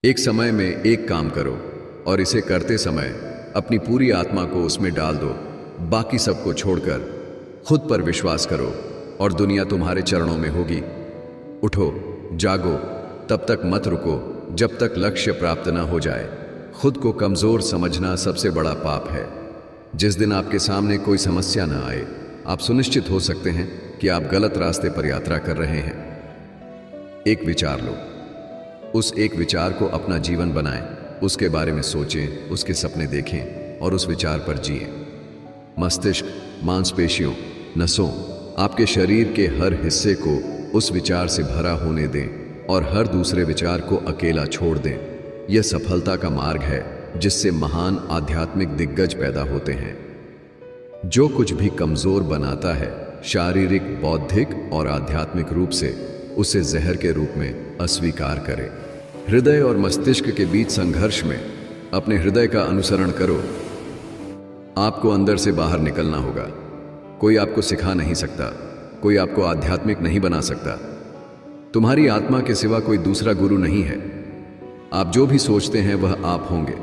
एक समय में एक काम करो और इसे करते समय अपनी पूरी आत्मा को उसमें डाल दो। बाकी सबको छोड़कर खुद पर विश्वास करो और दुनिया तुम्हारे चरणों में होगी। उठो, जागो, तब तक मत रुको जब तक लक्ष्य प्राप्त न हो जाए। खुद को कमजोर समझना सबसे बड़ा पाप है। जिस दिन आपके सामने कोई समस्या न आए, आप सुनिश्चित हो सकते हैं कि आप गलत रास्ते पर यात्रा कर रहे हैं। एक विचार लो, उस एक विचार को अपना जीवन बनाएं, उसके बारे में सोचें, उसके सपने देखें और उस विचार पर जिएं। मस्तिष्क, मांसपेशियों, नसों, आपके शरीर के हर हिस्से को उस विचार से भरा होने दें और हर दूसरे विचार को अकेला छोड़ दें। यह सफलता का मार्ग है जिससे महान आध्यात्मिक दिग्गज पैदा होते हैं। जो कुछ भी कमजोर बनाता है, शारीरिक, बौद्धिक और आध्यात्मिक रूप से, उसे जहर के रूप में अस्वीकार करें। हृदय और मस्तिष्क के बीच संघर्ष में अपने हृदय का अनुसरण करो। आपको अंदर से बाहर निकलना होगा। कोई आपको सिखा नहीं सकता, कोई आपको आध्यात्मिक नहीं बना सकता। तुम्हारी आत्मा के सिवा कोई दूसरा गुरु नहीं है। आप जो भी सोचते हैं वह आप होंगे।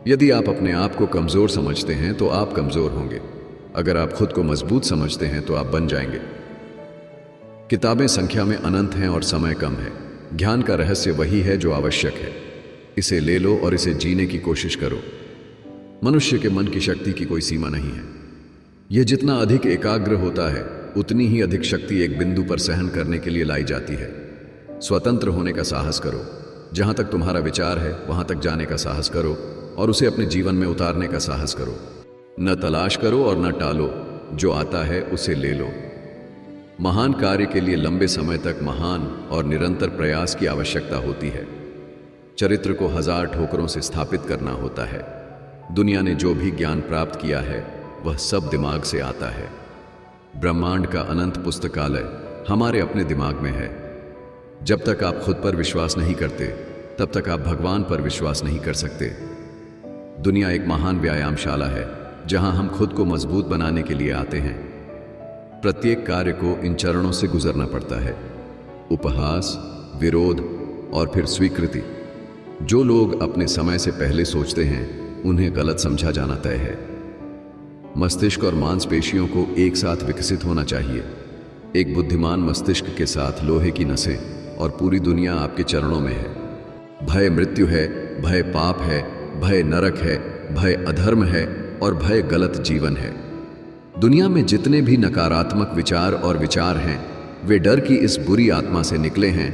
यदि आप अपने आप को कमजोर समझते हैं तो आप कमजोर होंगे। अगर आप खुद को मजबूत समझते हैं तो आप बन जाएंगे। किताबें संख्या में अनंत हैं और समय कम है। ज्ञान का रहस्य वही है जो आवश्यक है। इसे ले लो और इसे जीने की कोशिश करो। मनुष्य के मन की शक्ति की कोई सीमा नहीं है। यह जितना अधिक एकाग्र होता है, उतनी ही अधिक शक्ति एक बिंदु पर सहन करने के लिए लाई जाती है। स्वतंत्र होने का साहस करो। जहां तक तुम्हारा विचार है वहां तक जाने का साहस करो और उसे अपने जीवन में उतारने का साहस करो। न तलाश करो और न टालो, जो आता है उसे ले लो। महान कार्य के लिए लंबे समय तक महान और निरंतर प्रयास की आवश्यकता होती है। चरित्र को 1000 ठोकरों से स्थापित करना होता है। दुनिया ने जो भी ज्ञान प्राप्त किया है वह सब दिमाग से आता है। ब्रह्मांड का अनंत पुस्तकालय हमारे अपने दिमाग में है। जब तक आप खुद पर विश्वास नहीं करते, तब तक आप भगवान पर विश्वास नहीं कर सकते। दुनिया एक महान व्यायामशाला है जहां हम खुद को मजबूत बनाने के लिए आते हैं। प्रत्येक कार्य को इन चरणों से गुजरना पड़ता है: उपहास, विरोध और फिर स्वीकृति। जो लोग अपने समय से पहले सोचते हैं उन्हें गलत समझा जाना तय है। मस्तिष्क और मांसपेशियों को एक साथ विकसित होना चाहिए। एक बुद्धिमान मस्तिष्क के साथ लोहे की नसें और पूरी दुनिया आपके चरणों में है। भय मृत्यु है, भय पाप है, भय नरक है, भय अधर्म है और भय गलत जीवन है। दुनिया में जितने भी नकारात्मक विचार और विचार हैं, वे डर की इस बुरी आत्मा से निकले हैं।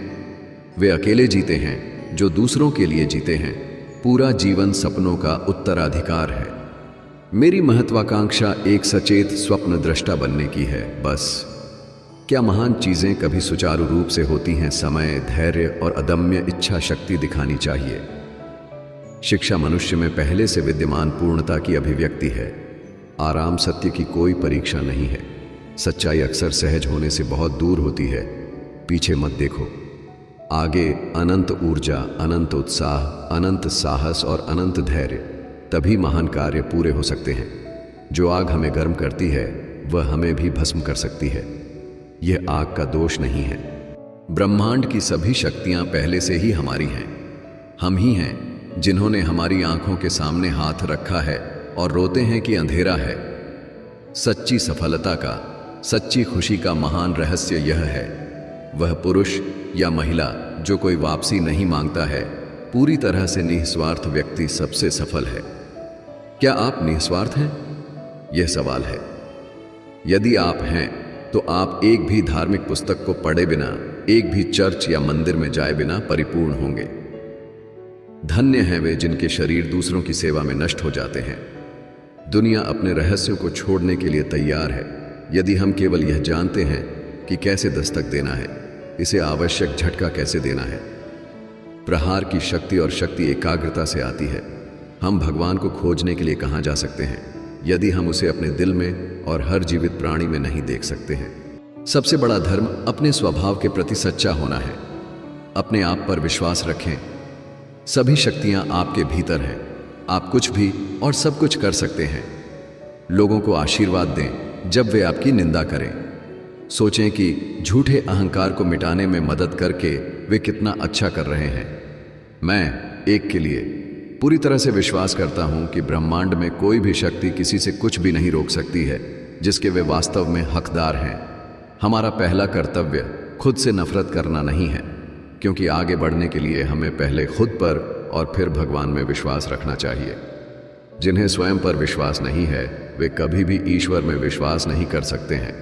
वे अकेले जीते हैं जो दूसरों के लिए जीते हैं। पूरा जीवन सपनों का उत्तराधिकार है। मेरी महत्वाकांक्षा एक सचेत स्वप्न दृष्टा बनने की है, बस। क्या महान चीजें कभी सुचारू रूप से होती हैं? समय, धैर्य और अदम्य इच्छा शक्ति दिखानी चाहिए। शिक्षा मनुष्य में पहले से विद्यमान पूर्णता की अभिव्यक्ति है। आराम सत्य की कोई परीक्षा नहीं है। सच्चाई अक्सर सहज होने से बहुत दूर होती है। पीछे मत देखो, आगे अनंत ऊर्जा, अनंत उत्साह, अनंत साहस और अनंत धैर्य। तभी महान कार्य पूरे हो सकते हैं। जो आग हमें गर्म करती है वह हमें भी भस्म कर सकती है। यह आग का दोष नहीं है। ब्रह्मांड की सभी शक्तियां पहले से ही हमारी हैं। हम ही हैं जिन्होंने हमारी आंखों के सामने हाथ रखा है और रोते हैं कि अंधेरा है। सच्ची सफलता का, सच्ची खुशी का महान रहस्य यह है: वह पुरुष या महिला जो कोई वापसी नहीं मांगता है। पूरी तरह से निस्वार्थ व्यक्ति सबसे सफल है। क्या आप निस्वार्थ हैं? यह सवाल है। यदि आप हैं तो आप एक भी धार्मिक पुस्तक को पढ़े बिना, एक भी चर्च या मंदिर में जाए बिना परिपूर्ण होंगे। धन्य हैं वे जिनके शरीर दूसरों की सेवा में नष्ट हो जाते हैं। दुनिया अपने रहस्यों को छोड़ने के लिए तैयार है यदि हम केवल यह जानते हैं कि कैसे दस्तक देना है, इसे आवश्यक झटका कैसे देना है। प्रहार की शक्ति और शक्ति एकाग्रता से आती है। हम भगवान को खोजने के लिए कहां जा सकते हैं यदि हम उसे अपने दिल में और हर जीवित प्राणी में नहीं देख सकते हैं। सबसे बड़ा धर्म अपने स्वभाव के प्रति सच्चा होना है। अपने आप पर विश्वास रखें। सभी शक्तियां आपके भीतर हैं। आप कुछ भी और सब कुछ कर सकते हैं। लोगों को आशीर्वाद दें जब वे आपकी निंदा करें। सोचें कि झूठे अहंकार को मिटाने में मदद करके वे कितना अच्छा कर रहे हैं। मैं एक के लिए पूरी तरह से विश्वास करता हूं कि ब्रह्मांड में कोई भी शक्ति किसी से कुछ भी नहीं रोक सकती है जिसके वे वास्तव में हकदार हैं। हमारा पहला कर्तव्य खुद से नफरत करना नहीं है, क्योंकि आगे बढ़ने के लिए हमें पहले खुद पर और फिर भगवान में विश्वास रखना चाहिए। जिन्हें स्वयं पर विश्वास नहीं है वे कभी भी ईश्वर में विश्वास नहीं कर सकते हैं।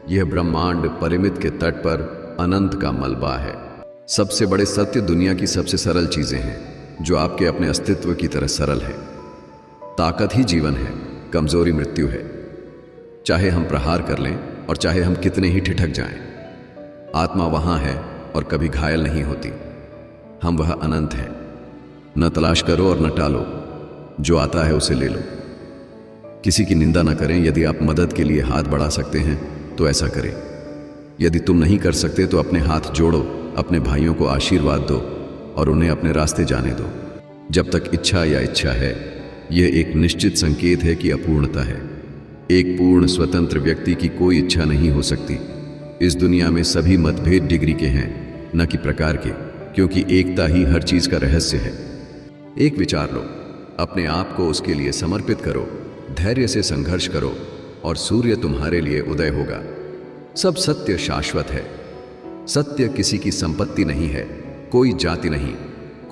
यह ब्रह्मांड परिमित के तट पर अनंत का मलबा है। सबसे बड़े सत्य दुनिया की सबसे सरल चीजें हैं जो आपके अपने अस्तित्व की तरह सरल है। ताकत ही जीवन है, कमजोरी मृत्यु है। चाहे हम प्रहार कर लें और चाहे हम कितने ही ठिठक जाएं, आत्मा वहां है और कभी घायल नहीं होती। हम वह अनंत हैं। न तलाश करो और न टालो, जो आता है उसे ले लो। किसी की निंदा न करें। यदि आप मदद के लिए हाथ बढ़ा सकते हैं तो ऐसा करें। यदि तुम नहीं कर सकते तो अपने हाथ जोड़ो, अपने भाइयों को आशीर्वाद दो और उन्हें अपने रास्ते जाने दो। जब तक इच्छा या इच्छा है, यह एक निश्चित संकेत है कि अपूर्णता है। एक पूर्ण स्वतंत्र व्यक्ति की कोई इच्छा नहीं हो सकती। इस दुनिया में सभी मतभेद डिग्री के हैं, न कि प्रकार के, क्योंकि एकता ही हर चीज का रहस्य है। एक विचार लो, अपने आप को उसके लिए समर्पित करो, धैर्य से संघर्ष करो और सूर्य तुम्हारे लिए उदय होगा। सब सत्य शाश्वत है। सत्य किसी की संपत्ति नहीं है, कोई जाति नहीं,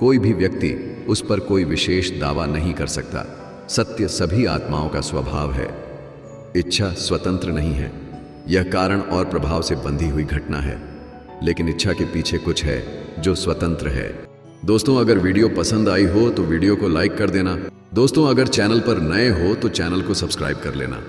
कोई भी व्यक्ति उस पर कोई विशेष दावा नहीं कर सकता। सत्य सभी आत्माओं का स्वभाव है। इच्छा स्वतंत्र नहीं है, यह कारण और प्रभाव से बंधी हुई घटना है, लेकिन इच्छा के पीछे कुछ है जो स्वतंत्र है। दोस्तों, अगर वीडियो पसंद आई हो तो वीडियो को लाइक कर देना। दोस्तों, अगर चैनल पर नए हो तो चैनल को सब्सक्राइब कर लेना।